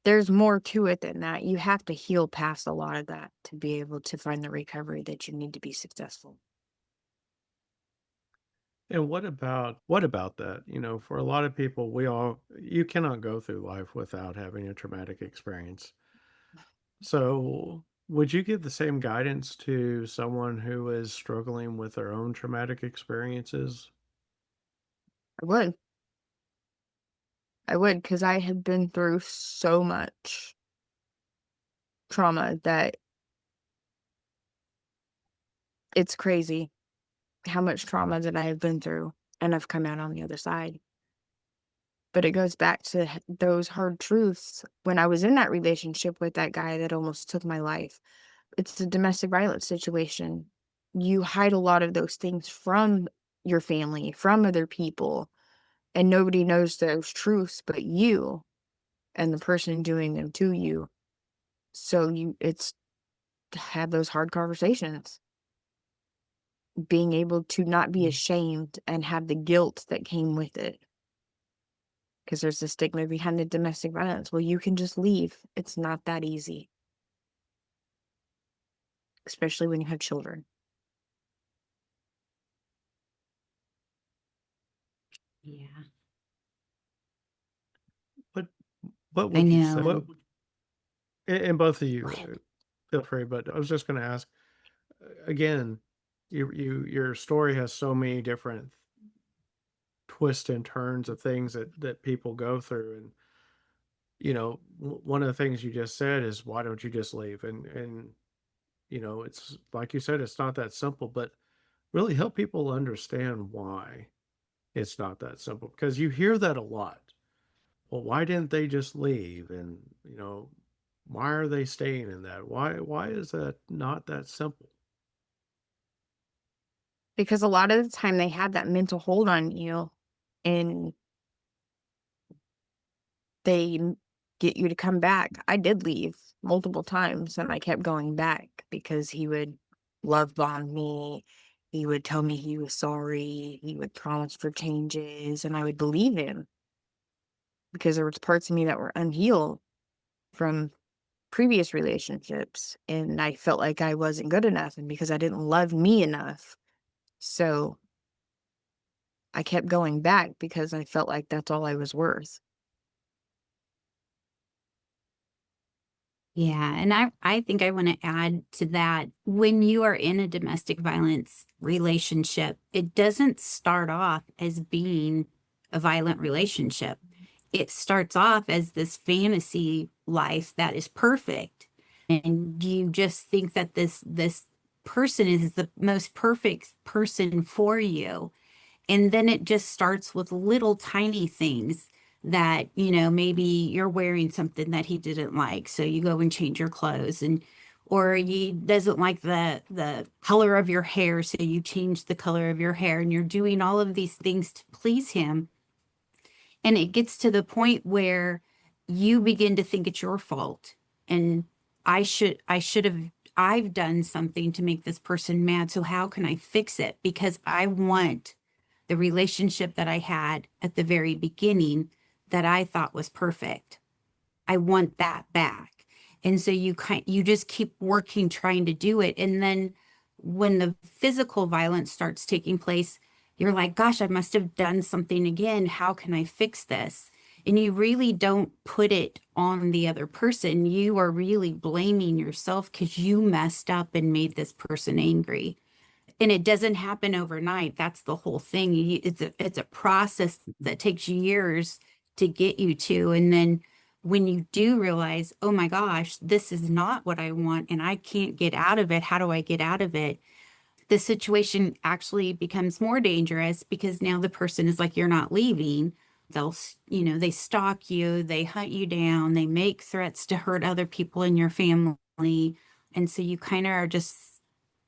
There's more to it than that. You have to heal past a lot of that to be able to find the recovery that you need to be successful. And what about that? For a lot of people, you cannot go through life without having a traumatic experience. So, would you give the same guidance to someone who is struggling with their own traumatic experiences? I would. I would, because I have been through so much trauma that it's crazy how much trauma that I have been through, and I've come out on the other side. But it goes back to those hard truths when I was in that relationship with that guy that almost took my life. It's a domestic violence situation. You hide a lot of those things from your family, from other people, and nobody knows those truths but you and the person doing them to you. So it's to have those hard conversations, being able to not be ashamed and have the guilt that came with it. Because there's a stigma behind the domestic violence. Well, you can just leave. It's not that easy, especially when you have children. Yeah, What what I would you say? What know. and both of Go you ahead. feel free, but I was just going to ask again. Your story has so many different twists and turns of things that people go through, and one of the things you just said is, why don't you just leave? And it's like you said, it's not that simple, but really help people understand why it's not that simple, because you hear that a lot. Well, why didn't they just leave? And why are they staying in that? Why is that not that simple? Because a lot of the time they have that mental hold on you and they get you to come back. I did leave multiple times and I kept going back because he would love bomb me. He would tell me he was sorry. He would promise for changes and I would believe him because there was parts of me that were unhealed from previous relationships and I felt like I wasn't good enough and because I didn't love me enough. So I kept going back because I felt like that's all I was worth. Yeah, and I think I want to add to that. When you are in a domestic violence relationship, it doesn't start off as being a violent relationship. It starts off as this fantasy life that is perfect. And you just think that this person is the most perfect person for you. And then it just starts with little tiny things that, maybe you're wearing something that he didn't like. So you go and change your clothes or he doesn't like the color of your hair. So you change the color of your hair and you're doing all of these things to please him. And it gets to the point where you begin to think it's your fault. And I've done something to make this person mad. So how can I fix it? Because I want the relationship that I had at the very beginning that I thought was perfect. I want that back. And so you just keep working trying to do it. And then when the physical violence starts taking place, you're like, gosh, I must have done something again. How can I fix this? And you really don't put it on the other person. You are really blaming yourself because you messed up and made this person angry. And it doesn't happen overnight. That's the whole thing. It's a process that takes years to get you to. And then when you do realize, oh my gosh, this is not what I want and I can't get out of it. How do I get out of it? The situation actually becomes more dangerous because now the person is like, you're not leaving. They stalk you, they hunt you down, they make threats to hurt other people in your family. And so you kind of are just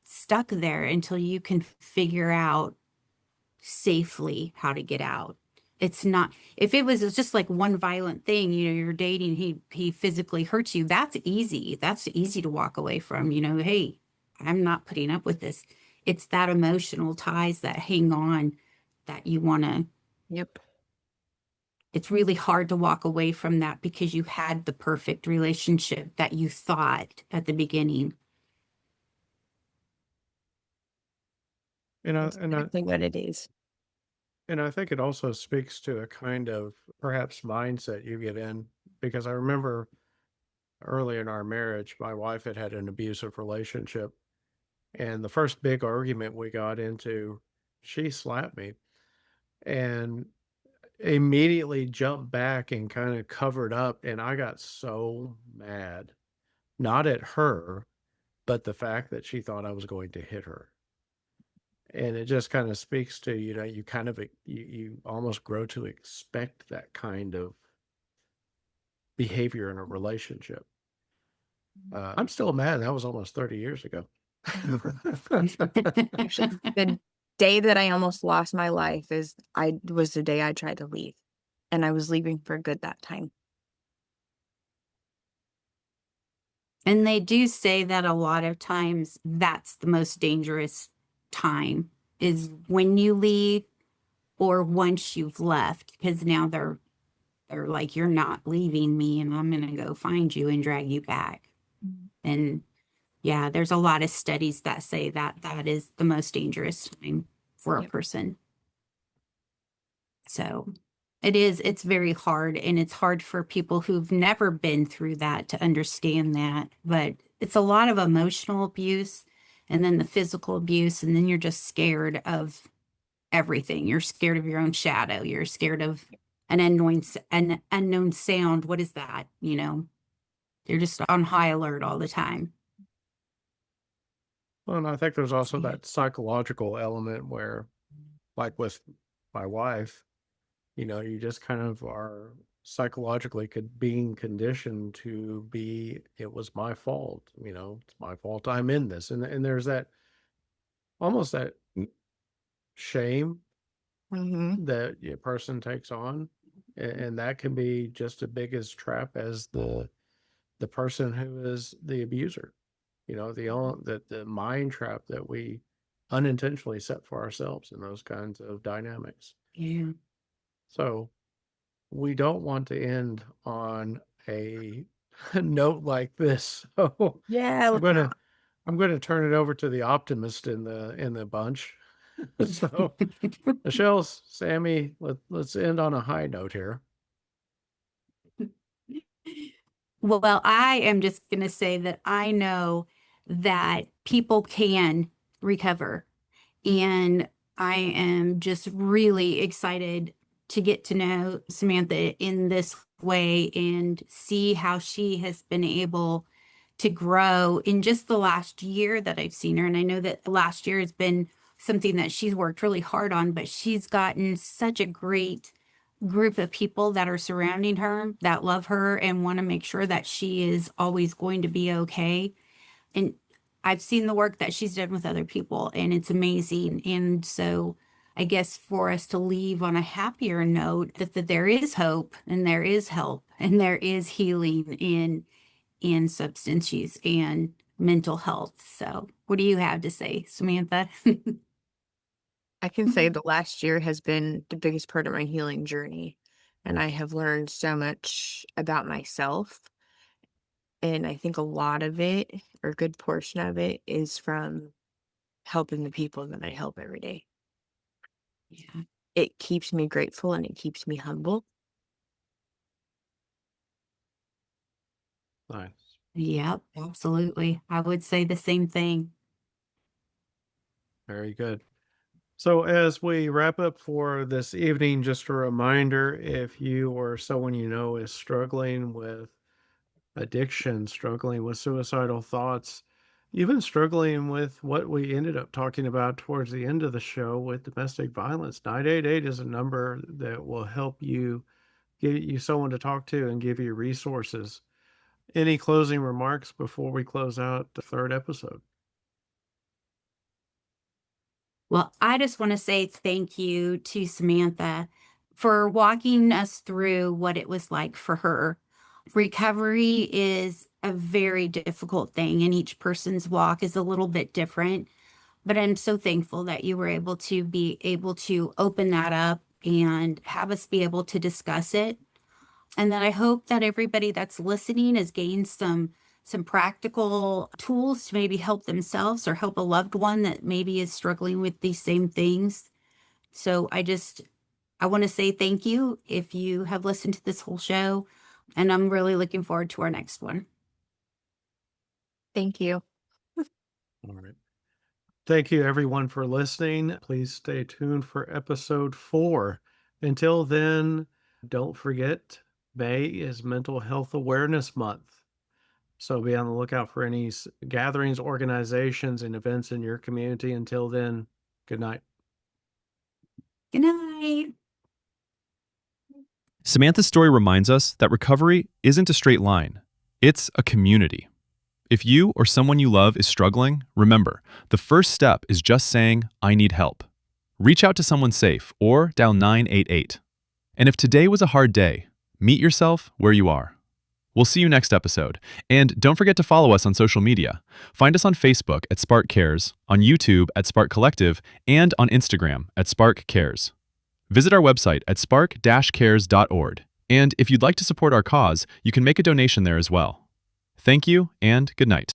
stuck there until you can figure out safely how to get out. It's not, if it was just like one violent thing, you're dating, he physically hurts you, that's easy. That's easy to walk away from, hey, I'm not putting up with this. It's that emotional ties that hang on that you want to, Yep. it's really hard to walk away from that because you had the perfect relationship that you thought at the beginning. And I That's and I exactly what it is. and I think it also speaks to a kind of perhaps mindset you get in, because I remember early in our marriage, my wife had an abusive relationship, and the first big argument we got into, she slapped me, and immediately jumped back and kind of covered up. And I got so mad, not at her, but the fact that she thought I was going to hit her. And it just kind of speaks to, you kind of, you almost grow to expect that kind of behavior in a relationship. I'm still mad. That was almost 30 years ago. Actually, the day that I almost lost my life was the day I tried to leave, and I was leaving for good that time. And they do say that a lot of times that's the most dangerous time is when you leave or once you've left, because now they're like, you're not leaving me and I'm going to go find you and drag you back. And yeah, there's a lot of studies that say that that is the most dangerous time for a Yep. person. So it's very hard, and it's hard for people who've never been through that to understand that. But it's a lot of emotional abuse and then the physical abuse, and then you're just scared of everything. You're scared of your own shadow. You're scared of an unknown sound. What is that? You're just on high alert all the time. Well, and I think there's also that psychological element where, like with my wife, you just kind of are psychologically being conditioned to be, it was my fault, it's my fault I'm in this. And there's that almost that shame Mm-hmm. that a person takes on. And that can be just as big as trap as the person who is the abuser. The mind trap that we unintentionally set for ourselves in those kinds of dynamics. Yeah. So we don't want to end on a note like this. So Yeah. I'm gonna turn it over to the optimist in the bunch. So Michelle, Sammy, let's end on a high note here. Well, I am just going to say that I know that people can recover. And I am just really excited to get to know Samantha in this way and see how she has been able to grow in just the last year that I've seen her. And I know that the last year has been something that she's worked really hard on, but she's gotten such a great group of people that are surrounding her that love her and want to make sure that she is always going to be okay. And I've seen the work that she's done with other people, and it's amazing. And so I guess for us to leave on a happier note, that there is hope and there is help and there is healing in substance use and mental health. So what do you have to say, Samantha? I can say the last year has been the biggest part of my healing journey, and I have learned so much about myself. And I think a lot of it, or a good portion of it, is from helping the people that I help every day. Yeah. It keeps me grateful and it keeps me humble. Nice. Yep, absolutely. I would say the same thing. Very good. So as we wrap up for this evening, just a reminder, if you or someone you know is struggling with addiction, struggling with suicidal thoughts, even struggling with what we ended up talking about towards the end of the show with domestic violence, 988 is a number that will help you, give you someone to talk to and give you resources. Any closing remarks before we close out the third episode? Well, I just want to say thank you to Samantha for walking us through what it was like for her. Recovery is a very difficult thing, and each person's walk is a little bit different. But I'm so thankful that you were able to open that up and have us be able to discuss it. And then I hope that everybody that's listening has gained some practical tools to maybe help themselves or help a loved one that maybe is struggling with these same things. So I want to say thank you if you have listened to this whole show, and I'm really looking forward to our next one. Thank you. All right. Thank you, everyone, for listening. Please stay tuned for episode 4. Until then, don't forget, May is Mental Health Awareness Month. So be on the lookout for any gatherings, organizations, and events in your community. Until then, good night. Good night. Samantha's story reminds us that recovery isn't a straight line. It's a community. If you or someone you love is struggling, remember, the first step is just saying, I need help. Reach out to someone safe or dial 988. And if today was a hard day, meet yourself where you are. We'll see you next episode. And don't forget to follow us on social media. Find us on Facebook at Spark Cares, on YouTube at Spark Collective, and on Instagram at Spark Cares. Visit our website at spark-cares.org. And if you'd like to support our cause, you can make a donation there as well. Thank you and good night.